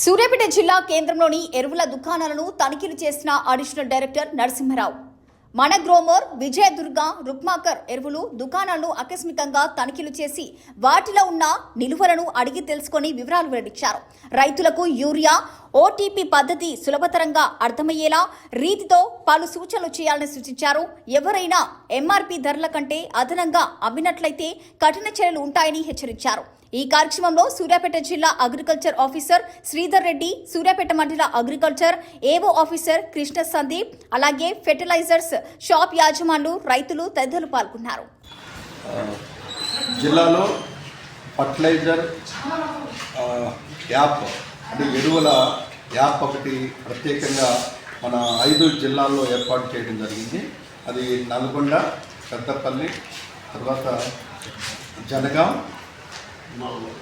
సూర్యాపేట జిల్లా కేంద్రంలోని ఎరువుల దుకాణాలను తనిఖీలు చేసిన అడిషనల్ డైరెక్టర్ నరసింహరావు మనగ్రోమోర్, విజయదుర్గ, రుక్మాకర్ ఎరువులు దుకాణాలను ఆకస్మికంగా తనిఖీలు చేసి వాటిలో ఉన్న నిలువలను అడిగి తెలుసుకుని వివరాలు వెల్లడించారు. రైతులకు యూరియా ఓటీపీ పద్ధతి సులభతరంగా అర్థమయ్యేలా రీతితో పలు సూచనలు చేయాలని సూచించారు. ఎవరైనా ఎంఆర్పీ ధరల కంటే అదనంగా అమ్మినట్లయితే కఠిన చర్యలు ఉంటాయని హెచ్చరించారు. ఈ కార్యక్రమంలో సూర్యాపేట జిల్లా అగ్రికల్చర్ ఆఫీసర్ శ్రీధర్ రెడ్డి, సూర్యాపేట మండల అగ్రికల్చర్ ఏవో ఆఫీసర్ కృష్ణ సందీప్, అలాగే ఫెర్టిలైజర్స్ షాప్ యాజమానులు, రైతులు తదితరులు పాల్గొన్నారు. జిల్లాలో ఫర్టిలైజర్ యాప్ అంటే ఎరువుల యాప్ ఒకటి ప్రత్యేకంగా మన 5 జిల్లాల్లో ఏర్పాటు చేయడం జరిగింది. అది నల్గొండ, పెద్దపల్లి, తర్వాత జనగాం,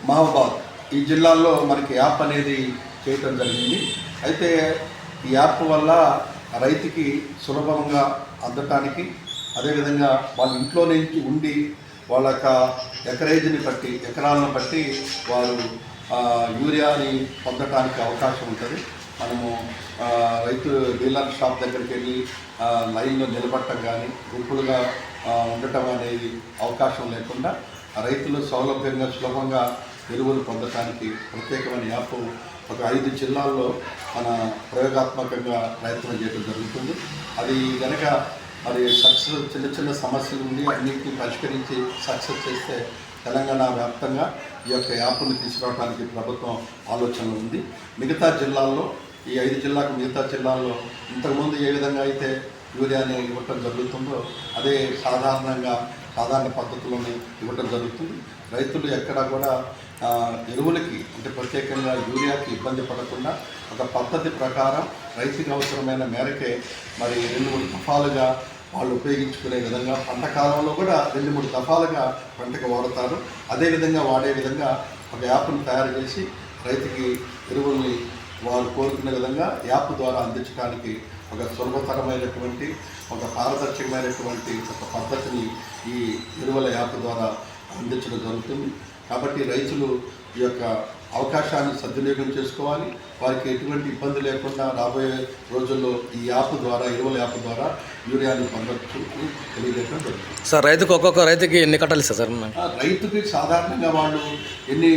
మహబూబాద్ ఈ జిల్లాల్లో మనకి యాప్ అనేది చేయటం జరిగింది. అయితే ఈ యాప్ వల్ల రైతుకి సులభంగా అందటానికి, అదేవిధంగా వాళ్ళ ఇంట్లో నుంచి ఉండి వాళ్ళ యొక్క ఎకరేజ్ని బట్టి, ఎకరాలను బట్టి వారు యూరియాని పొందటానికి అవకాశం ఉంటుంది. మనము రైతు డీలర్ షాప్ దగ్గరికి వెళ్ళి లైన్లో నిలబడటం కానీ, గుంపులుగా ఉండటం అనేది అవకాశం లేకుండా రైతులు సౌలభ్యంగా సులభంగా ఎరువులు పొందడానికి ప్రత్యేకమైన యాప్ ఒక 5 జిల్లాల్లో మన ప్రయోగాత్మకంగా ప్రయత్నం చేయడం జరుగుతుంది. అది కనుక మరి సక్సెస్, చిన్న చిన్న సమస్యలు ఉండి అన్నింటినీ పరిష్కరించి సక్సెస్ చేస్తే తెలంగాణ వ్యాప్తంగా ఈ యొక్క యాప్ను తీసుకురావడానికి ప్రభుత్వం ఆలోచన ఉంది. మిగతా జిల్లాల్లో, ఈ 5 జిల్లాకు మిగతా జిల్లాల్లో ఇంతకుముందు ఏ విధంగా అయితే యూరియాని ఇవ్వటం జరుగుతుందో అదే సాధారణ పద్ధతులను ఇవ్వటం జరుగుతుంది. రైతులు ఎక్కడా కూడా ఎరువులకి అంటే ప్రత్యేకంగా యూరియాకి ఇబ్బంది పడకుండా ఒక పద్ధతి ప్రకారం రైతుకి అవసరమైన మేరకే మరి 2-3 దఫాలుగా వాళ్ళు ఉపయోగించుకునే విధంగా, పంట కాలంలో కూడా 2-3 దఫాలుగా పంటకు వాడతారు. అదేవిధంగా వాడే విధంగా ఒక యాప్ను తయారు చేసి రైతుకి ఎరువుల్ని వారు కోరుకునే విధంగా యాప్ ద్వారా అందించడానికి ఒక సులభతరమైనటువంటి, ఒక పారదర్శకమైనటువంటి ఒక పద్ధతిని ఈ ఎరువుల యాప్ ద్వారా అందించడం జరుగుతుంది. కాబట్టి రైతులు ఈ యొక్క అవకాశాన్ని సద్వినియోగం చేసుకోవాలి. వారికి ఎటువంటి ఇబ్బంది లేకుండా రాబోయే రోజుల్లో ఈ యాప్ ద్వారా, ఎరువుల యాప్ ద్వారా యూరియాని పొందవచ్చు అని తెలియజేయడం జరుగుతుంది. సార్, రైతుకు ఒక్కొక్క రైతుకి ఎన్ని కట్టాలి సార్? రైతుకి సాధారణంగా వాళ్ళు ఎన్ని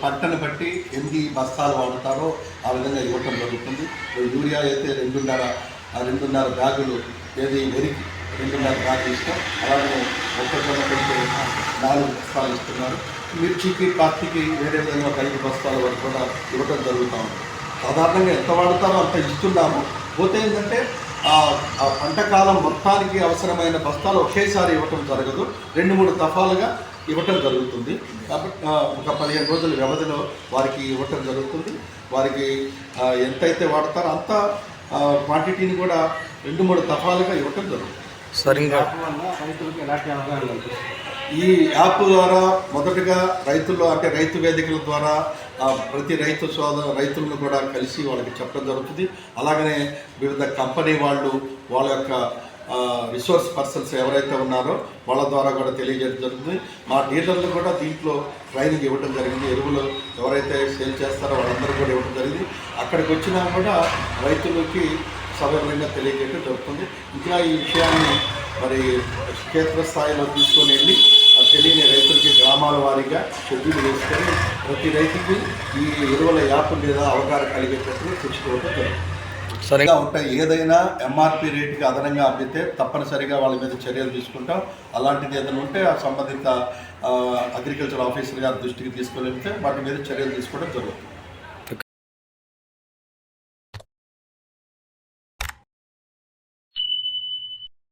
పంటను బట్టి ఎన్ని బస్తాలు వాడతారో ఆ విధంగా ఇవ్వటం జరుగుతుంది. యూరియా అయితే 2.5 బ్యాగులు, ఏది వరికి 2.5 బ్యాగులు ఇస్తాం. అలాగే మొక్కజొన్న పెడితే 4 బస్తాలు ఇస్తున్నారు. మిర్చికి, పత్తికి వేరే విధంగా 5 బస్తాల వరకు కూడా ఇవ్వటం జరుగుతూ ఉంది. సాధారణంగా ఎంత వాడతారో అంత ఇస్తున్నాము. పోతే ఏంటంటే ఆ పంట కాలం మొత్తానికి అవసరమైన బస్తాలు ఒకేసారి ఇవ్వటం జరగదు, 2-3 దఫాలుగా ఇవ్వటం జరుగుతుంది. కాబట్టి ఒక 15 రోజుల వ్యవధిలో వారికి ఇవ్వటం జరుగుతుంది. వారికి ఎంతైతే వాడతారో అంత క్వాంటిటీని కూడా 2-3 దఫాలుగా ఇవ్వటం జరుగుతుంది. సరిగ్గా ఈ యాప్ ద్వారా మొదటగా రైతుల్లో అంటే రైతు వేదికల ద్వారా ప్రతి రైతులను కూడా కలిసి వాళ్ళకి చెప్పడం జరుగుతుంది. అలాగనే వివిధ కంపెనీ వాళ్ళు, వాళ్ళ యొక్క రిసోర్స్ పర్సన్స్ ఎవరైతే ఉన్నారో వాళ్ళ ద్వారా కూడా తెలియజేయడం జరుగుతుంది. మా డీలర్లు కూడా దీంట్లో ట్రైనింగ్ ఇవ్వడం జరిగింది. ఎరువులు ఎవరైతే సేల్ చేస్తారో వాళ్ళందరూ కూడా ఇవ్వడం జరిగింది. అక్కడికి వచ్చినా కూడా రైతులకి సవివరంగా తెలియజేయడం జరుగుతుంది. ఇంకా ఈ విషయాన్ని మరి క్షేత్రస్థాయిలో తీసుకొని వెళ్ళి తెలియని రైతులకి గ్రామాల వారీగా షెడ్యూల్ వేసుకొని ప్రతి రైతుకి ఈ ఎరువుల యాప్ మీద అవగాహన కలిగేటట్టుగా తెచ్చుకోవడం జరుగుతుంది. సరిగా ఉంటాయి. ఏదైనా ఎంఆర్పి రేటుకి అదనంగా అమ్మితే తప్పనిసరిగా వాళ్ళ మీద చర్యలు తీసుకుంటాం. అలాంటిది ఏదైనా ఉంటే ఆ సంబంధిత అగ్రికల్చర్ ఆఫీసర్ గారి దృష్టికి తీసుకొని వెళ్తే వాటి మీద చర్యలు తీసుకోవడం జరుగుతుంది.